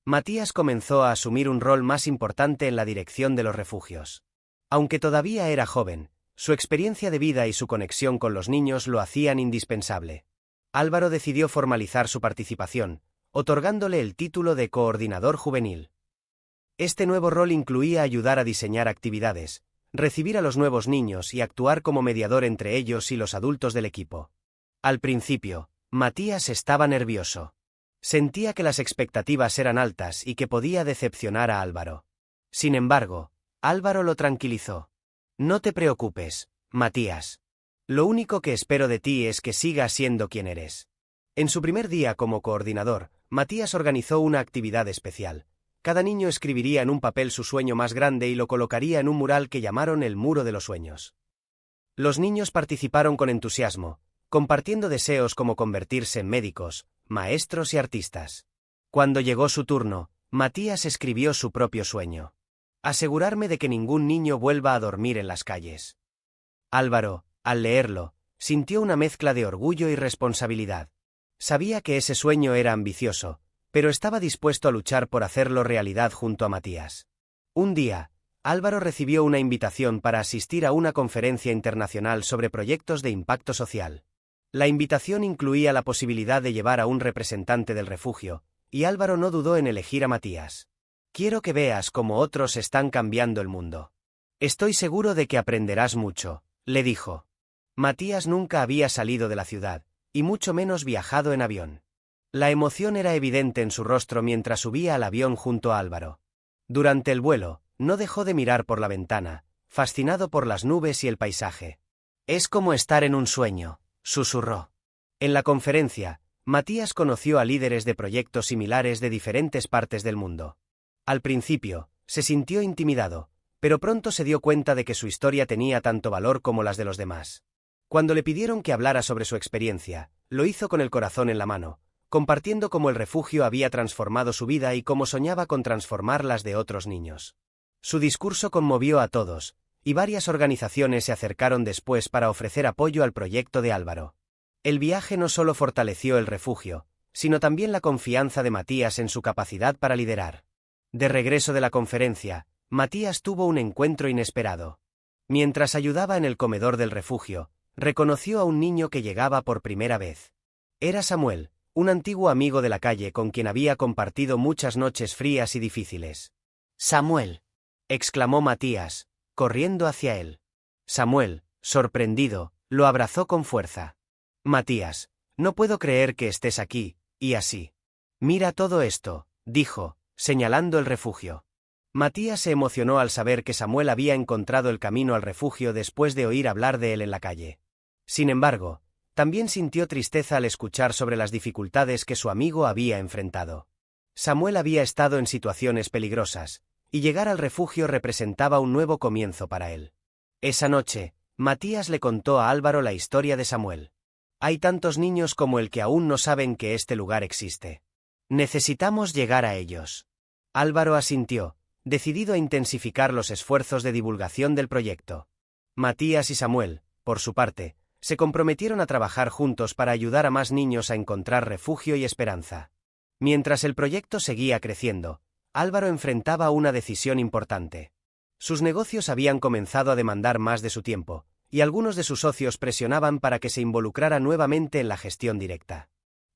Matías comenzó a asumir un rol más importante en la dirección de los refugios. Aunque todavía era joven, su experiencia de vida y su conexión con los niños lo hacían indispensable. Álvaro decidió formalizar su participación, otorgándole el título de coordinador juvenil. Este nuevo rol incluía ayudar a diseñar actividades, recibir a los nuevos niños y actuar como mediador entre ellos y los adultos del equipo. Al principio, Matías estaba nervioso. Sentía que las expectativas eran altas y que podía decepcionar a Álvaro. Sin embargo, Álvaro lo tranquilizó. No te preocupes, Matías. Lo único que espero de ti es que sigas siendo quien eres. En su primer día como coordinador, Matías organizó una actividad especial. Cada niño escribiría en un papel su sueño más grande y lo colocaría en un mural que llamaron el Muro de los Sueños. Los niños participaron con entusiasmo, compartiendo deseos como convertirse en médicos, maestros y artistas. Cuando llegó su turno, Matías escribió su propio sueño: asegurarme de que ningún niño vuelva a dormir en las calles. Álvaro, al leerlo, sintió una mezcla de orgullo y responsabilidad. Sabía que ese sueño era ambicioso, pero estaba dispuesto a luchar por hacerlo realidad junto a Matías. Un día, Álvaro recibió una invitación para asistir a una conferencia internacional sobre proyectos de impacto social. La invitación incluía la posibilidad de llevar a un representante del refugio, y Álvaro no dudó en elegir a Matías. Quiero que veas cómo otros están cambiando el mundo. Estoy seguro de que aprenderás mucho, le dijo. Matías nunca había salido de la ciudad, y mucho menos viajado en avión. La emoción era evidente en su rostro mientras subía al avión junto a Álvaro. Durante el vuelo, no dejó de mirar por la ventana, fascinado por las nubes y el paisaje. Es como estar en un sueño, susurró. En la conferencia, Matías conoció a líderes de proyectos similares de diferentes partes del mundo. Al principio, se sintió intimidado, pero pronto se dio cuenta de que su historia tenía tanto valor como las de los demás. Cuando le pidieron que hablara sobre su experiencia, lo hizo con el corazón en la mano, compartiendo cómo el refugio había transformado su vida y cómo soñaba con transformar las de otros niños. Su discurso conmovió a todos, y varias organizaciones se acercaron después para ofrecer apoyo al proyecto de Álvaro. El viaje no solo fortaleció el refugio, sino también la confianza de Matías en su capacidad para liderar. De regreso de la conferencia, Matías tuvo un encuentro inesperado. Mientras ayudaba en el comedor del refugio, reconoció a un niño que llegaba por primera vez. Era Samuel, un antiguo amigo de la calle con quien había compartido muchas noches frías y difíciles. «Samuel», exclamó Matías, corriendo hacia él. Samuel, sorprendido, lo abrazó con fuerza. «Matías, no puedo creer que estés aquí, y así. Mira todo esto», dijo, señalando el refugio. Matías se emocionó al saber que Samuel había encontrado el camino al refugio después de oír hablar de él en la calle. Sin embargo, también sintió tristeza al escuchar sobre las dificultades que su amigo había enfrentado. Samuel había estado en situaciones peligrosas, y llegar al refugio representaba un nuevo comienzo para él. Esa noche, Matías le contó a Álvaro la historia de Samuel. Hay tantos niños como el que aún no saben que este lugar existe. Necesitamos llegar a ellos. Álvaro asintió, decidido a intensificar los esfuerzos de divulgación del proyecto. Matías y Samuel, por su parte, se comprometieron a trabajar juntos para ayudar a más niños a encontrar refugio y esperanza. Mientras el proyecto seguía creciendo, Álvaro enfrentaba una decisión importante. Sus negocios habían comenzado a demandar más de su tiempo, y algunos de sus socios presionaban para que se involucrara nuevamente en la gestión directa.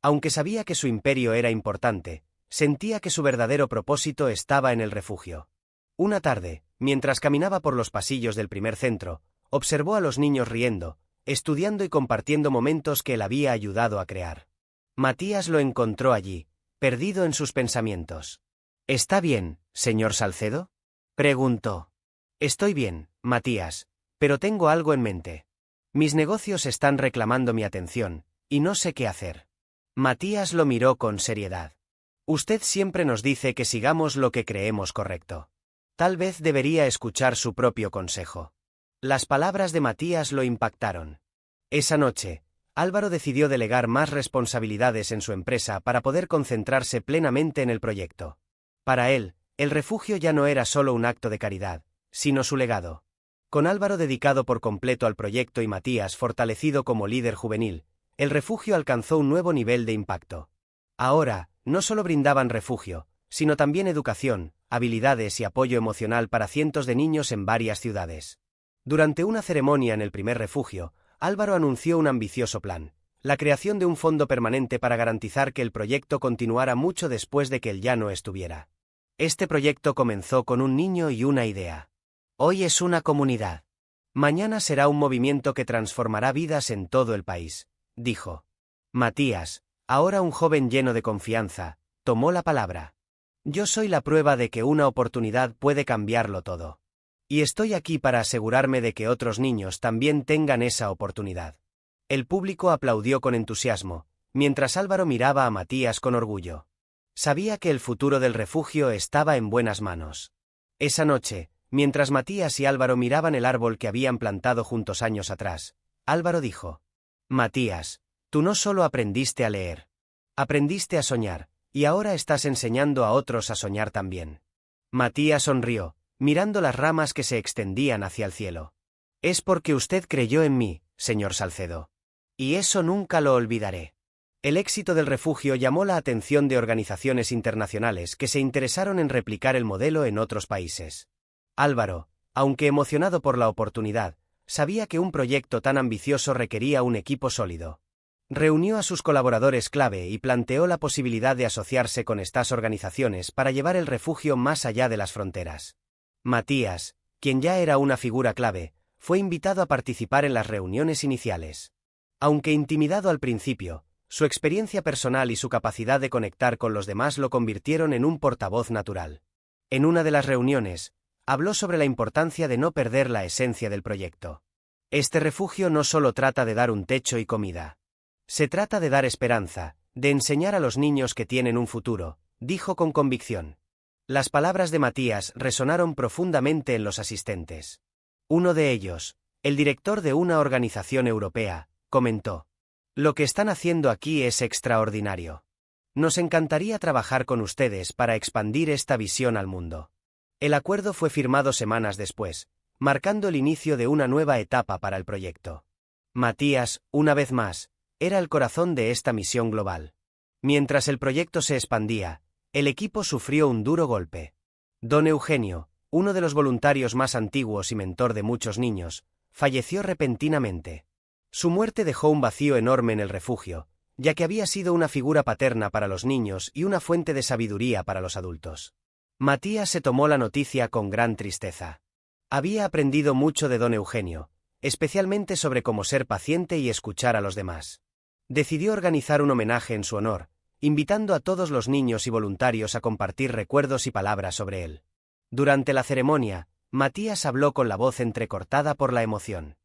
Aunque sabía que su imperio era importante, sentía que su verdadero propósito estaba en el refugio. Una tarde, mientras caminaba por los pasillos del primer centro, observó a los niños riendo, estudiando y compartiendo momentos que él había ayudado a crear. Matías lo encontró allí, perdido en sus pensamientos. «¿Está bien, señor Salcedo?», preguntó. «Estoy bien, Matías, pero tengo algo en mente. Mis negocios están reclamando mi atención, y no sé qué hacer». Matías lo miró con seriedad. «Usted siempre nos dice que sigamos lo que creemos correcto. Tal vez debería escuchar su propio consejo». Las palabras de Matías lo impactaron. Esa noche, Álvaro decidió delegar más responsabilidades en su empresa para poder concentrarse plenamente en el proyecto. Para él, el refugio ya no era solo un acto de caridad, sino su legado. Con Álvaro dedicado por completo al proyecto y Matías fortalecido como líder juvenil, el refugio alcanzó un nuevo nivel de impacto. Ahora, no solo brindaban refugio, sino también educación, habilidades y apoyo emocional para cientos de niños en varias ciudades. Durante una ceremonia en el primer refugio, Álvaro anunció un ambicioso plan: la creación de un fondo permanente para garantizar que el proyecto continuara mucho después de que él ya no estuviera. Este proyecto comenzó con un niño y una idea. Hoy es una comunidad. Mañana será un movimiento que transformará vidas en todo el país, dijo. Matías, ahora un joven lleno de confianza, tomó la palabra. Yo soy la prueba de que una oportunidad puede cambiarlo todo. Y estoy aquí para asegurarme de que otros niños también tengan esa oportunidad. El público aplaudió con entusiasmo, mientras Álvaro miraba a Matías con orgullo. Sabía que el futuro del refugio estaba en buenas manos. Esa noche, mientras Matías y Álvaro miraban el árbol que habían plantado juntos años atrás, Álvaro dijo: Matías, tú no solo aprendiste a leer. Aprendiste a soñar, y ahora estás enseñando a otros a soñar también. Matías sonrió, mirando las ramas que se extendían hacia el cielo. Es porque usted creyó en mí, señor Salcedo. Y eso nunca lo olvidaré. El éxito del refugio llamó la atención de organizaciones internacionales que se interesaron en replicar el modelo en otros países. Álvaro, aunque emocionado por la oportunidad, sabía que un proyecto tan ambicioso requería un equipo sólido. Reunió a sus colaboradores clave y planteó la posibilidad de asociarse con estas organizaciones para llevar el refugio más allá de las fronteras. Matías, quien ya era una figura clave, fue invitado a participar en las reuniones iniciales. Aunque intimidado al principio, su experiencia personal y su capacidad de conectar con los demás lo convirtieron en un portavoz natural. En una de las reuniones, habló sobre la importancia de no perder la esencia del proyecto. Este refugio no solo trata de dar un techo y comida. Se trata de dar esperanza, de enseñar a los niños que tienen un futuro, dijo con convicción. Las palabras de Matías resonaron profundamente en los asistentes. Uno de ellos, el director de una organización europea, comentó: Lo que están haciendo aquí es extraordinario. Nos encantaría trabajar con ustedes para expandir esta visión al mundo. El acuerdo fue firmado semanas después, marcando el inicio de una nueva etapa para el proyecto. Matías, una vez más, era el corazón de esta misión global. Mientras el proyecto se expandía, el equipo sufrió un duro golpe. Don Eugenio, uno de los voluntarios más antiguos y mentor de muchos niños, falleció repentinamente. Su muerte dejó un vacío enorme en el refugio, ya que había sido una figura paterna para los niños y una fuente de sabiduría para los adultos. Matías se tomó la noticia con gran tristeza. Había aprendido mucho de don Eugenio, especialmente sobre cómo ser paciente y escuchar a los demás. Decidió organizar un homenaje en su honor, invitando a todos los niños y voluntarios a compartir recuerdos y palabras sobre él. Durante la ceremonia, Matías habló con la voz entrecortada por la emoción.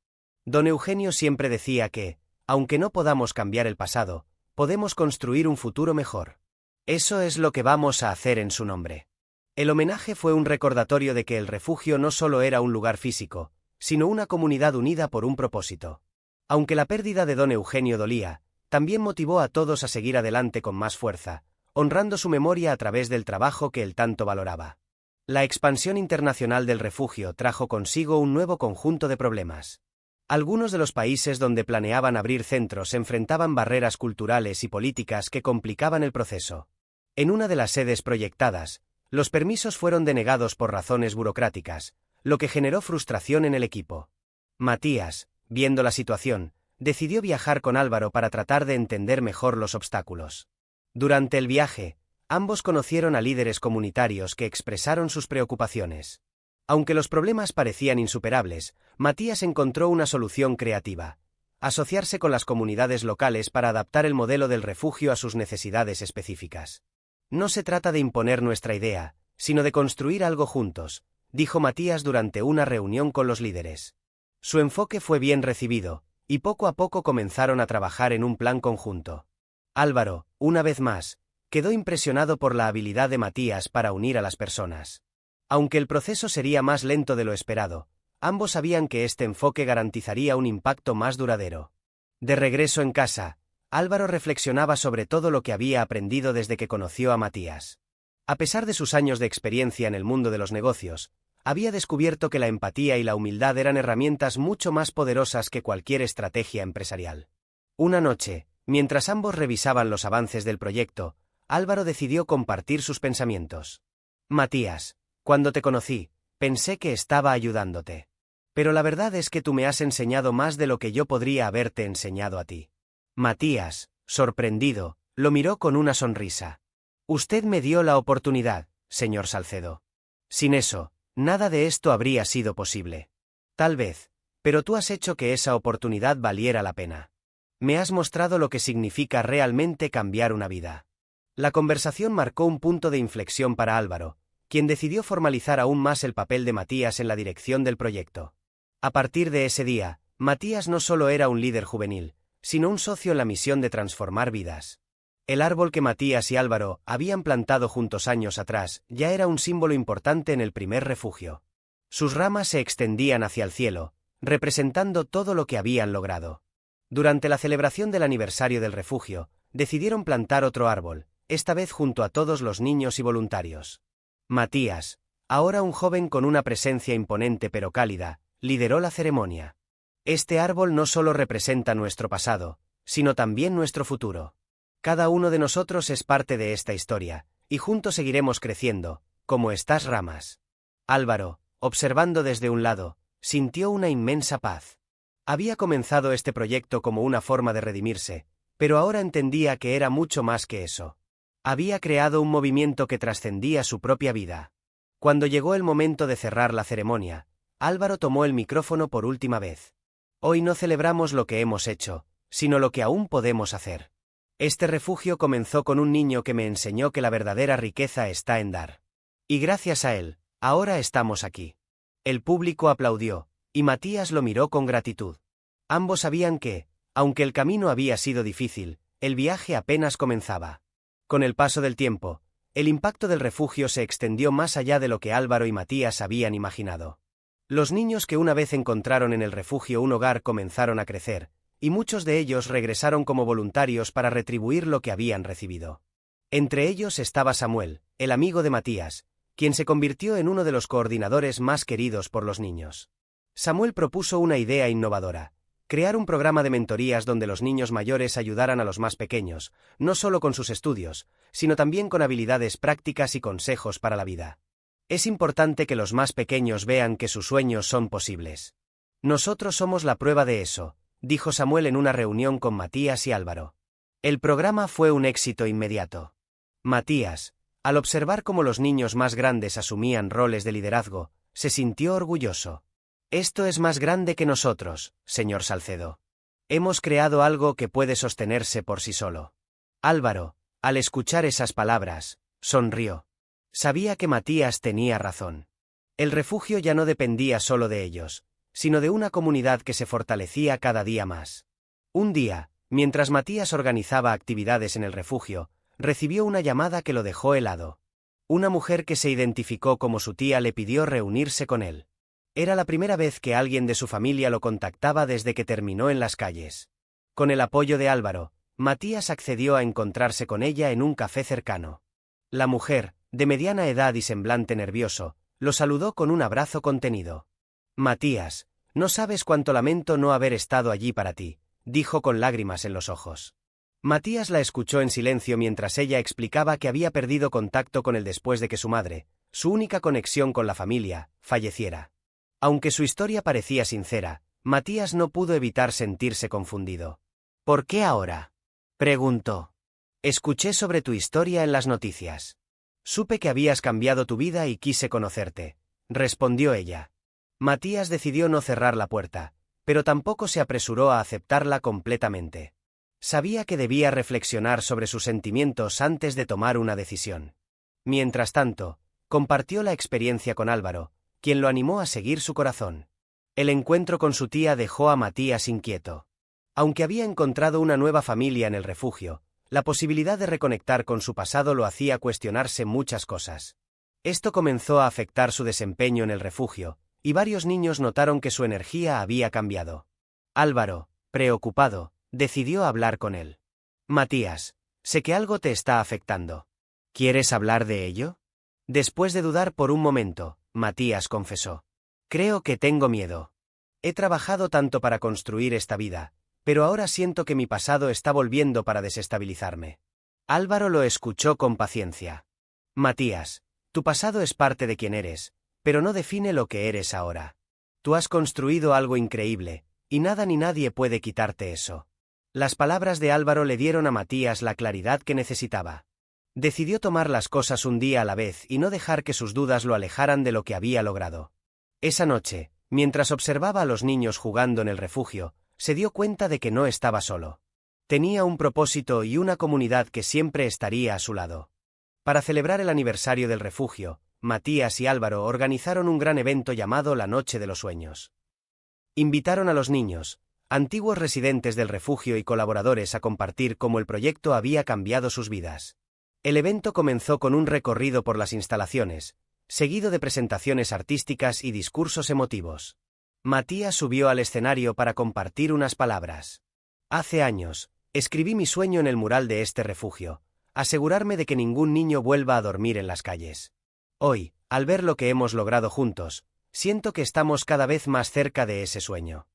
Don Eugenio siempre decía que, aunque no podamos cambiar el pasado, podemos construir un futuro mejor. Eso es lo que vamos a hacer en su nombre. El homenaje fue un recordatorio de que el refugio no solo era un lugar físico, sino una comunidad unida por un propósito. Aunque la pérdida de don Eugenio dolía, también motivó a todos a seguir adelante con más fuerza, honrando su memoria a través del trabajo que él tanto valoraba. La expansión internacional del refugio trajo consigo un nuevo conjunto de problemas. Algunos de los países donde planeaban abrir centros enfrentaban barreras culturales y políticas que complicaban el proceso. En una de las sedes proyectadas, los permisos fueron denegados por razones burocráticas, lo que generó frustración en el equipo. Matías, viendo la situación, decidió viajar con Álvaro para tratar de entender mejor los obstáculos. Durante el viaje, ambos conocieron a líderes comunitarios que expresaron sus preocupaciones. Aunque los problemas parecían insuperables, Matías encontró una solución creativa: asociarse con las comunidades locales para adaptar el modelo del refugio a sus necesidades específicas. No se trata de imponer nuestra idea, sino de construir algo juntos, dijo Matías durante una reunión con los líderes. Su enfoque fue bien recibido, y poco a poco comenzaron a trabajar en un plan conjunto. Álvaro, una vez más, quedó impresionado por la habilidad de Matías para unir a las personas. Aunque el proceso sería más lento de lo esperado, ambos sabían que este enfoque garantizaría un impacto más duradero. De regreso en casa, Álvaro reflexionaba sobre todo lo que había aprendido desde que conoció a Matías. A pesar de sus años de experiencia en el mundo de los negocios, había descubierto que la empatía y la humildad eran herramientas mucho más poderosas que cualquier estrategia empresarial. Una noche, mientras ambos revisaban los avances del proyecto, Álvaro decidió compartir sus pensamientos. Matías, cuando te conocí, pensé que estaba ayudándote. Pero la verdad es que tú me has enseñado más de lo que yo podría haberte enseñado a ti. Matías, sorprendido, lo miró con una sonrisa. Usted me dio la oportunidad, señor Salcedo. Sin eso, nada de esto habría sido posible. Tal vez, pero tú has hecho que esa oportunidad valiera la pena. Me has mostrado lo que significa realmente cambiar una vida. La conversación marcó un punto de inflexión para Álvaro, quien decidió formalizar aún más el papel de Matías en la dirección del proyecto. A partir de ese día, Matías no solo era un líder juvenil, sino un socio en la misión de transformar vidas. El árbol que Matías y Álvaro habían plantado juntos años atrás ya era un símbolo importante en el primer refugio. Sus ramas se extendían hacia el cielo, representando todo lo que habían logrado. Durante la celebración del aniversario del refugio, decidieron plantar otro árbol, esta vez junto a todos los niños y voluntarios. Matías, ahora un joven con una presencia imponente pero cálida, lideró la ceremonia. Este árbol no solo representa nuestro pasado, sino también nuestro futuro. Cada uno de nosotros es parte de esta historia, y juntos seguiremos creciendo, como estas ramas. Álvaro, observando desde un lado, sintió una inmensa paz. Había comenzado este proyecto como una forma de redimirse, pero ahora entendía que era mucho más que eso. Había creado un movimiento que trascendía su propia vida. Cuando llegó el momento de cerrar la ceremonia, Álvaro tomó el micrófono por última vez. Hoy no celebramos lo que hemos hecho, sino lo que aún podemos hacer. Este refugio comenzó con un niño que me enseñó que la verdadera riqueza está en dar. Y gracias a él, ahora estamos aquí. El público aplaudió, y Matías lo miró con gratitud. Ambos sabían que, aunque el camino había sido difícil, el viaje apenas comenzaba. Con el paso del tiempo, el impacto del refugio se extendió más allá de lo que Álvaro y Matías habían imaginado. Los niños que una vez encontraron en el refugio un hogar comenzaron a crecer, y muchos de ellos regresaron como voluntarios para retribuir lo que habían recibido. Entre ellos estaba Samuel, el amigo de Matías, quien se convirtió en uno de los coordinadores más queridos por los niños. Samuel propuso una idea innovadora: crear un programa de mentorías donde los niños mayores ayudaran a los más pequeños, no solo con sus estudios, sino también con habilidades prácticas y consejos para la vida. Es importante que los más pequeños vean que sus sueños son posibles. Nosotros somos la prueba de eso, dijo Samuel en una reunión con Matías y Álvaro. El programa fue un éxito inmediato. Matías, al observar cómo los niños más grandes asumían roles de liderazgo, se sintió orgulloso. Esto es más grande que nosotros, señor Salcedo. Hemos creado algo que puede sostenerse por sí solo. Álvaro, al escuchar esas palabras, sonrió. Sabía que Matías tenía razón. El refugio ya no dependía solo de ellos, sino de una comunidad que se fortalecía cada día más. Un día, mientras Matías organizaba actividades en el refugio, recibió una llamada que lo dejó helado. Una mujer que se identificó como su tía le pidió reunirse con él. Era la primera vez que alguien de su familia lo contactaba desde que terminó en las calles. Con el apoyo de Álvaro, Matías accedió a encontrarse con ella en un café cercano. La mujer, de mediana edad y semblante nervioso, lo saludó con un abrazo contenido. Matías, no sabes cuánto lamento no haber estado allí para ti, dijo con lágrimas en los ojos. Matías la escuchó en silencio mientras ella explicaba que había perdido contacto con él después de que su madre, su única conexión con la familia, falleciera. Aunque su historia parecía sincera, Matías no pudo evitar sentirse confundido. ¿Por qué ahora?, preguntó. Escuché sobre tu historia en las noticias. Supe que habías cambiado tu vida y quise conocerte, respondió ella. Matías decidió no cerrar la puerta, pero tampoco se apresuró a aceptarla completamente. Sabía que debía reflexionar sobre sus sentimientos antes de tomar una decisión. Mientras tanto, compartió la experiencia con Álvaro, quien lo animó a seguir su corazón. El encuentro con su tía dejó a Matías inquieto. Aunque había encontrado una nueva familia en el refugio, la posibilidad de reconectar con su pasado lo hacía cuestionarse muchas cosas. Esto comenzó a afectar su desempeño en el refugio, y varios niños notaron que su energía había cambiado. Álvaro, preocupado, decidió hablar con él. Matías, sé que algo te está afectando. ¿Quieres hablar de ello? Después de dudar por un momento, Matías confesó. Creo que tengo miedo. He trabajado tanto para construir esta vida, pero ahora siento que mi pasado está volviendo para desestabilizarme. Álvaro lo escuchó con paciencia. Matías, tu pasado es parte de quien eres, pero no define lo que eres ahora. Tú has construido algo increíble, y nada ni nadie puede quitarte eso. Las palabras de Álvaro le dieron a Matías la claridad que necesitaba. Decidió tomar las cosas un día a la vez y no dejar que sus dudas lo alejaran de lo que había logrado. Esa noche, mientras observaba a los niños jugando en el refugio, se dio cuenta de que no estaba solo. Tenía un propósito y una comunidad que siempre estaría a su lado. Para celebrar el aniversario del refugio, Matías y Álvaro organizaron un gran evento llamado la Noche de los Sueños. Invitaron a los niños, antiguos residentes del refugio y colaboradores a compartir cómo el proyecto había cambiado sus vidas. El evento comenzó con un recorrido por las instalaciones, seguido de presentaciones artísticas y discursos emotivos. Matías subió al escenario para compartir unas palabras. Hace años, escribí mi sueño en el mural de este refugio, asegurarme de que ningún niño vuelva a dormir en las calles. Hoy, al ver lo que hemos logrado juntos, siento que estamos cada vez más cerca de ese sueño.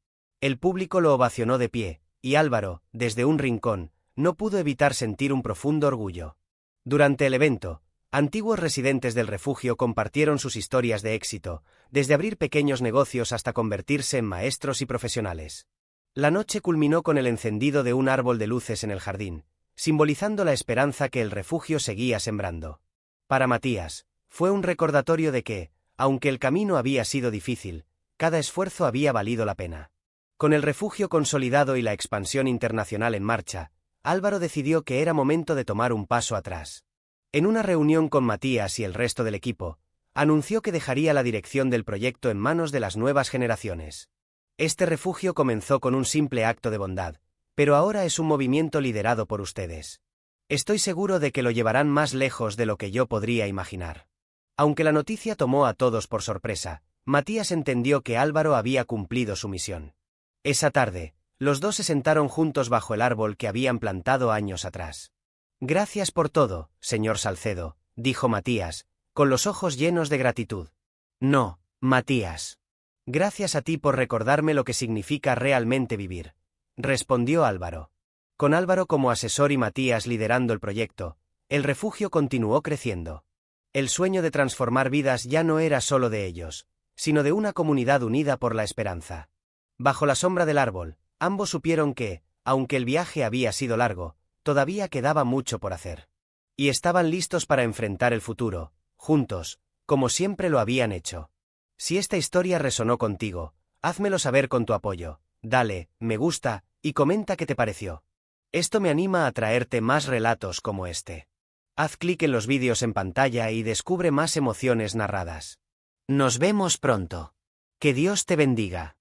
El público lo ovacionó de pie, y Álvaro, desde un rincón, no pudo evitar sentir un profundo orgullo. Durante el evento, antiguos residentes del refugio compartieron sus historias de éxito, desde abrir pequeños negocios hasta convertirse en maestros y profesionales. La noche culminó con el encendido de un árbol de luces en el jardín, simbolizando la esperanza que el refugio seguía sembrando. Para Matías, fue un recordatorio de que, aunque el camino había sido difícil, cada esfuerzo había valido la pena. Con el refugio consolidado y la expansión internacional en marcha, Álvaro decidió que era momento de tomar un paso atrás. En una reunión con Matías y el resto del equipo, anunció que dejaría la dirección del proyecto en manos de las nuevas generaciones. Este refugio comenzó con un simple acto de bondad, pero ahora es un movimiento liderado por ustedes. Estoy seguro de que lo llevarán más lejos de lo que yo podría imaginar. Aunque la noticia tomó a todos por sorpresa, Matías entendió que Álvaro había cumplido su misión. Esa tarde, los dos se sentaron juntos bajo el árbol que habían plantado años atrás. Gracias por todo, señor Salcedo, dijo Matías, con los ojos llenos de gratitud. No, Matías. Gracias a ti por recordarme lo que significa realmente vivir, respondió Álvaro. Con Álvaro como asesor y Matías liderando el proyecto, el refugio continuó creciendo. El sueño de transformar vidas ya no era solo de ellos, sino de una comunidad unida por la esperanza. Bajo la sombra del árbol, ambos supieron que, aunque el viaje había sido largo, todavía quedaba mucho por hacer. Y estaban listos para enfrentar el futuro, juntos, como siempre lo habían hecho. Si esta historia resonó contigo, házmelo saber con tu apoyo, dale, me gusta, y comenta qué te pareció. Esto me anima a traerte más relatos como este. Haz clic en los vídeos en pantalla y descubre más emociones narradas. Nos vemos pronto. Que Dios te bendiga.